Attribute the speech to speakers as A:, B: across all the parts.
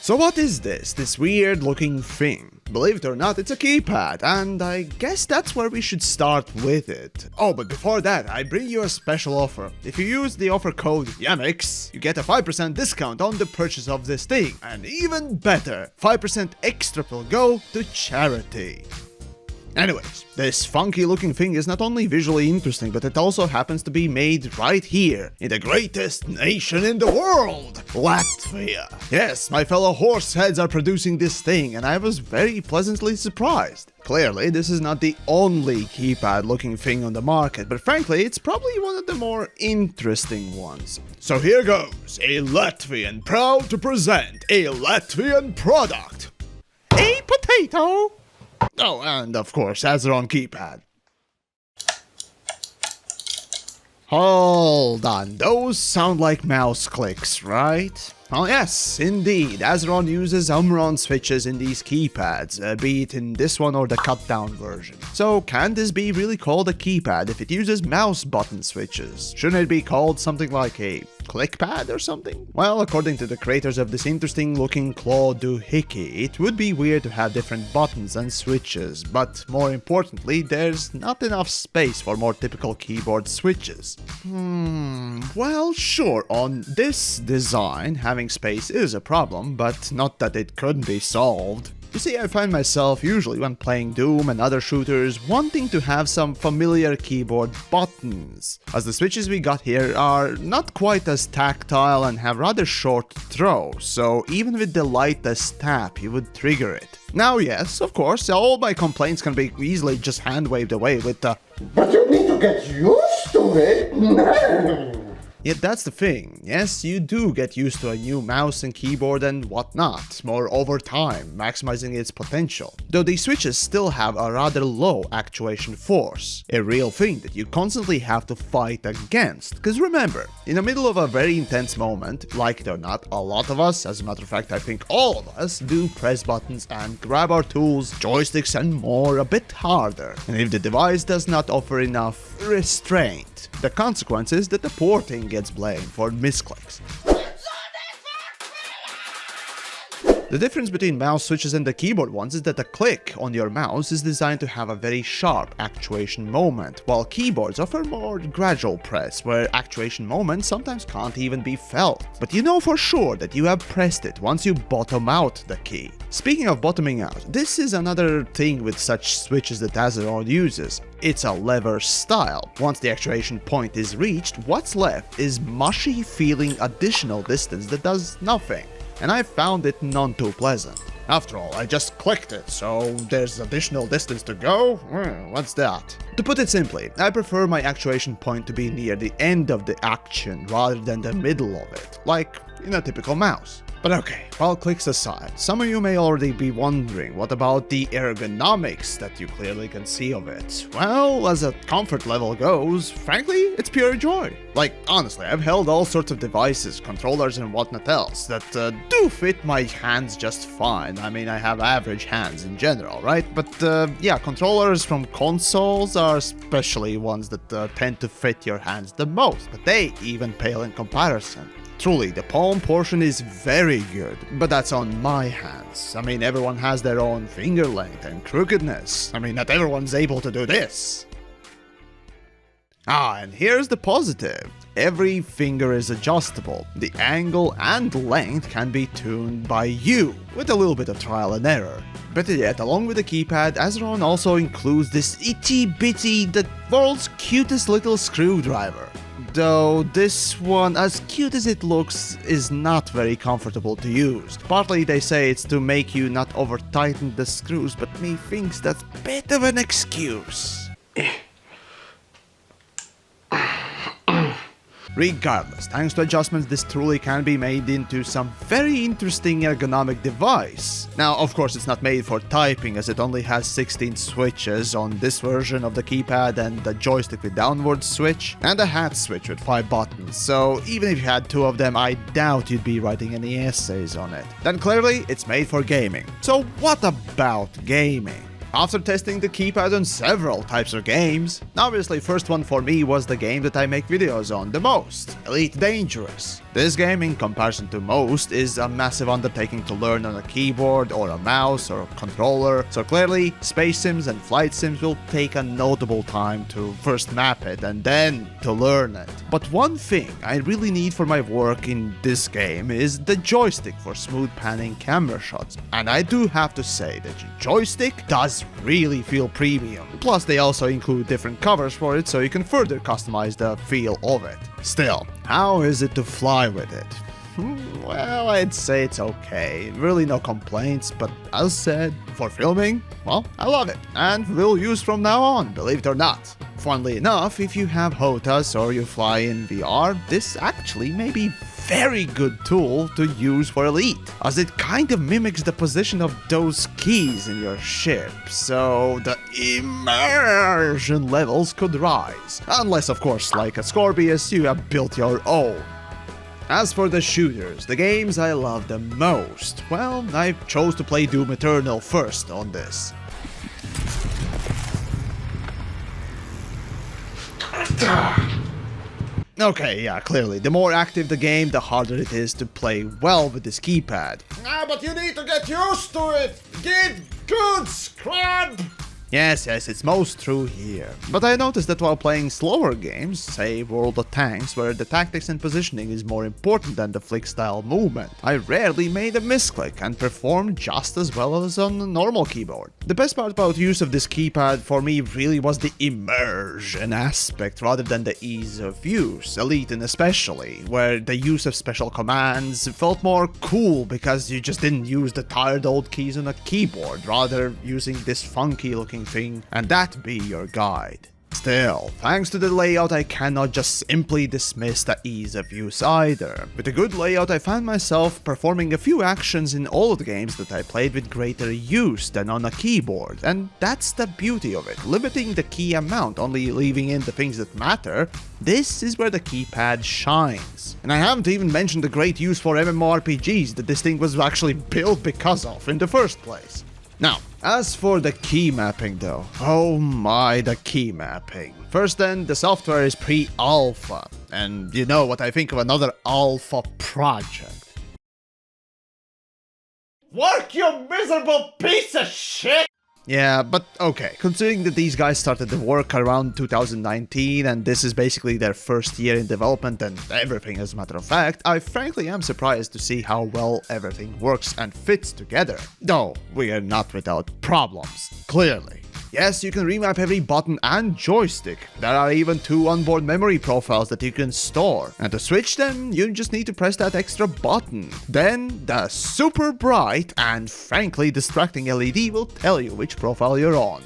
A: So what is this weird looking thing? Believe it or not, it's a keypad, and I guess that's where we should start with it. Oh, but before that, I bring you a special offer. If you use the offer code TheYamiks, you get a 5% discount on the purchase of this thing, and even better, 5% extra will go to charity. Anyways, this funky looking thing is not only visually interesting, but it also happens to be made right here, in the greatest nation in the world, Latvia. Yes, my fellow horse heads are producing this thing, and I was very pleasantly surprised. Clearly, this is not the only keypad looking thing on the market, but frankly, it's probably one of the more interesting ones. So here goes, a Latvian proud to present a Latvian product. A potato! Oh, and of course, Azeron keypad. Hold on, those sound like mouse clicks, right? Oh yes, indeed, Azeron uses Azeron switches in these keypads, be it in this one or the cut-down version. So can this be really called a keypad if it uses mouse button switches? Shouldn't it be called something like a clickpad or something? Well, according to the creators of this interesting looking claw doohickey, it would be weird to have different buttons and switches, but more importantly, there's not enough space for more typical keyboard switches. Well, sure, on this design, having space is a problem, but not that it couldn't be solved. You see, I find myself, usually when playing Doom and other shooters, wanting to have some familiar keyboard buttons, as the switches we got here are not quite as tactile and have rather short throws, so even with the lightest tap you would trigger it. Now yes, of course, all my complaints can be easily just hand-waved away with the "But you need to get used to it." Yet that's the thing, yes, you do get used to a new mouse and keyboard and whatnot, more over time, maximizing its potential. Though these switches still have a rather low actuation force, a real thing that you constantly have to fight against. Cause remember, in the middle of a very intense moment, like it or not, a lot of us, as a matter of fact I think all of us, do press buttons and grab our tools, joysticks and more a bit harder. And if the device does not offer enough restraint, the consequence is that the poor thing gets blamed for misclicks. The difference between mouse switches and the keyboard ones is that the click on your mouse is designed to have a very sharp actuation moment, while keyboards offer more gradual press, where actuation moments sometimes can't even be felt. But you know for sure that you have pressed it once you bottom out the key. Speaking of bottoming out, this is another thing with such switches that Azeron uses. It's a lever style. Once the actuation point is reached, what's left is mushy feeling additional distance that does nothing. And I found it none too pleasant. After all, I just clicked it, so there's additional distance to go? What's that? To put it simply, I prefer my actuation point to be near the end of the action rather than the middle of it, like in a typical mouse. But okay, all clicks aside, some of you may already be wondering what about the ergonomics that you clearly can see of it. Well, as a comfort level goes, frankly, it's pure joy. Like, honestly, I've held all sorts of devices, controllers and whatnot else that do fit my hands just fine. I mean, I have average hands in general, right? But yeah, controllers from consoles are especially ones that tend to fit your hands the most, but they even pale in comparison. Truly, the palm portion is very good, but that's on my hands. I mean, everyone has their own finger length and crookedness. I mean, not everyone's able to do this. And here's the positive. Every finger is adjustable. The angle and length can be tuned by you, with a little bit of trial and error. Better yet, along with the keypad, Azeron also includes this itty-bitty, the world's cutest little screwdriver. Though this one, as cute as it looks, is not very comfortable to use. Partly they say it's to make you not over-tighten the screws, but me thinks that's a bit of an excuse. Regardless, thanks to adjustments, this truly can be made into some very interesting ergonomic device. Now, of course, it's not made for typing, as it only has 16 switches on this version of the keypad and the joystick with downward switch, and a hat switch with 5 buttons, so even if you had 2 of them, I doubt you'd be writing any essays on it. Then clearly, it's made for gaming. So what about gaming? After testing the keypad on several types of games, obviously first one for me was the game that I make videos on the most, Elite Dangerous. This game, in comparison to most, is a massive undertaking to learn on a keyboard or a mouse or a controller, so clearly space sims and flight sims will take a notable time to first map it and then to learn it. But one thing I really need for my work in this game is the joystick for smooth panning camera shots, and I do have to say that the joystick does really feel premium. Plus they also include different covers for it, so you can further customize the feel of it. Still, how is it to fly with it? Well, I'd say it's okay. Really no complaints, but as said, for filming, well, I love it, and will use from now on, believe it or not. Funnily enough, if you have HOTAS or you fly in VR, this actually may be very good tool to use for Elite, as it kind of mimics the position of those keys in your ship, so the immersion levels could rise. Unless, of course, like a Scorpius, you have built your own. As for the shooters, the games I love the most, well, I chose to play Doom Eternal first on this. Okay, yeah, clearly, the more active the game, the harder it is to play well with this keypad.
B: But you need to get used to it! Get good, scrub!
A: Yes, it's most true here. But I noticed that while playing slower games, say World of Tanks, where the tactics and positioning is more important than the flick-style movement, I rarely made a misclick and performed just as well as on a normal keyboard. The best part about use of this keypad for me really was the immersion aspect rather than the ease of use, Elite especially, where the use of special commands felt more cool because you just didn't use the tired old keys on a keyboard, rather using this funky looking thing, and that be your guide. Still, thanks to the layout, I cannot just simply dismiss the ease of use either. With a good layout, I found myself performing a few actions in all of the games that I played with greater use than on a keyboard, and that's the beauty of it, limiting the key amount, only leaving in the things that matter. This is where the keypad shines. And I haven't even mentioned the great use for MMORPGs that this thing was actually built because of in the first place. Now, as for the key mapping though, oh my, the key mapping. First then, the software is pre-alpha, and you know what I think of another alpha project.
B: Work, you miserable piece of shit!
A: Yeah, but okay, considering that these guys started the work around 2019 and this is basically their first year in development and everything as a matter of fact, I frankly am surprised to see how well everything works and fits together. Though, we are not without problems, clearly. Yes, you can remap every button and joystick. There are even 2 onboard memory profiles that you can store. And to switch them, you just need to press that extra button. Then, the super bright and frankly distracting LED will tell you which profile you're on.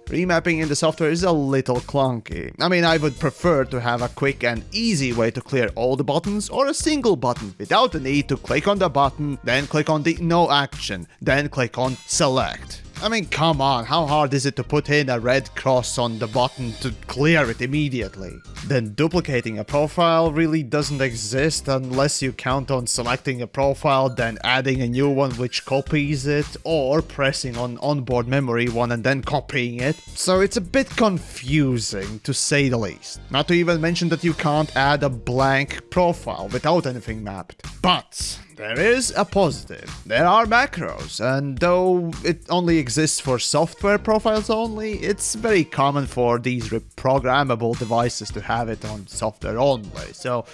A: Remapping in the software is a little clunky. I mean, I would prefer to have a quick and easy way to clear all the buttons or a single button without the need to click on the button, then click on the no action, then click on select. I mean, come on, how hard is it to put in a red cross on the button to clear it immediately? Then duplicating a profile really doesn't exist unless you count on selecting a profile, then adding a new one which copies it, or pressing on onboard memory one and then copying it. So it's a bit confusing, to say the least. Not to even mention that you can't add a blank profile without anything mapped. But there is a positive. There are macros, and though it only exists for software profiles only, it's very common for these reprogrammable devices to have it on software only. So,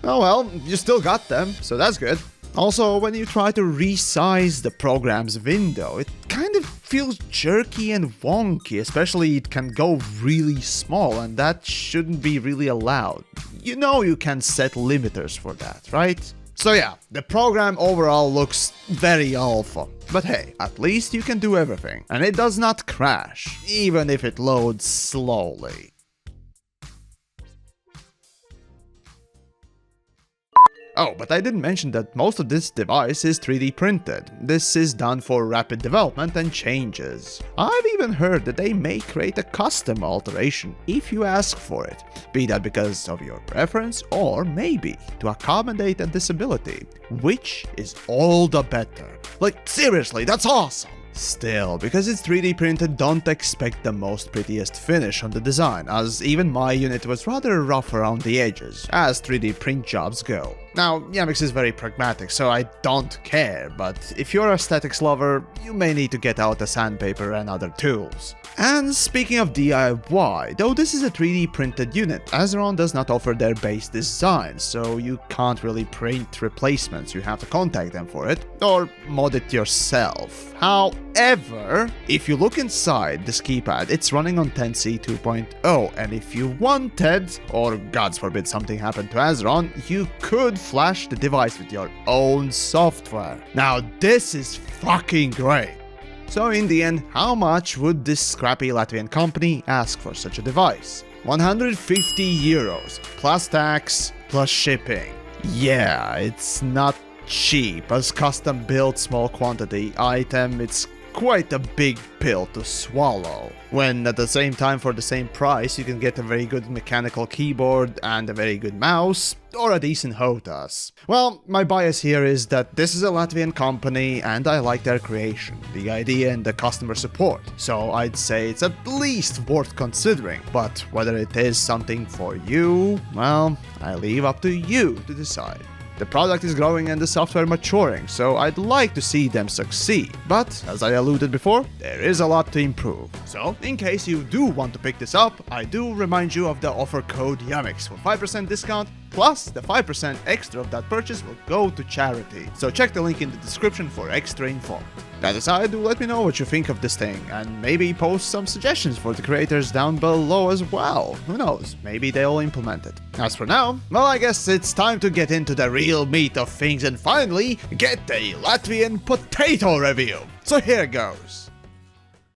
A: oh well, you still got them, so that's good. Also, when you try to resize the program's window, it kind of feels jerky and wonky, especially it can go really small, and that shouldn't be really allowed. You know you can set limiters for that, right? So yeah, the program overall looks very alpha, but hey, at least you can do everything, and it does not crash, even if it loads slowly. Oh, but I didn't mention that most of this device is 3D printed. This is done for rapid development and changes. I've even heard that they may create a custom alteration if you ask for it, be that because of your preference or maybe to accommodate a disability, which is all the better. Like, seriously, that's awesome! Still, because it's 3D printed, don't expect the most prettiest finish on the design, as even my unit was rather rough around the edges, as 3D print jobs go. Now, TheYamiks is very pragmatic, so I don't care, but if you're a aesthetics lover, you may need to get out a sandpaper and other tools. And speaking of DIY, though this is a 3D printed unit, Azeron does not offer their base design, so you can't really print replacements, you have to contact them for it, or mod it yourself. However, if you look inside this keypad, it's running on 10C 2.0, and if you wanted, or God forbid something happened to Azeron, you could flash the device with your own software. Now this is fucking great. So in the end, how much would this scrappy Latvian company ask for such a device? 150 euros, plus tax, plus shipping. Yeah, it's not cheap. As custom built small quantity item, it's quite a big pill to swallow. When at the same time, for the same price, you can get a very good mechanical keyboard and a very good mouse, or a decent HOTAS. Well, my bias here is that this is a Latvian company and I like their creation, the idea and the customer support, so I'd say it's at least worth considering, but whether it is something for you, well, I leave up to you to decide. The product is growing and the software maturing, so I'd like to see them succeed. But, as I alluded before, there is a lot to improve. So, in case you do want to pick this up, I do remind you of the offer code TheYamiks for 5% discount, plus the 5% extra of that purchase will go to charity. So check the link in the description for extra info. That aside, do let me know what you think of this thing, and maybe post some suggestions for the creators down below as well. Who knows, maybe they'll implement it. As for now, well, I guess it's time to get into the real meat of things and finally get a Latvian potato review. So here goes.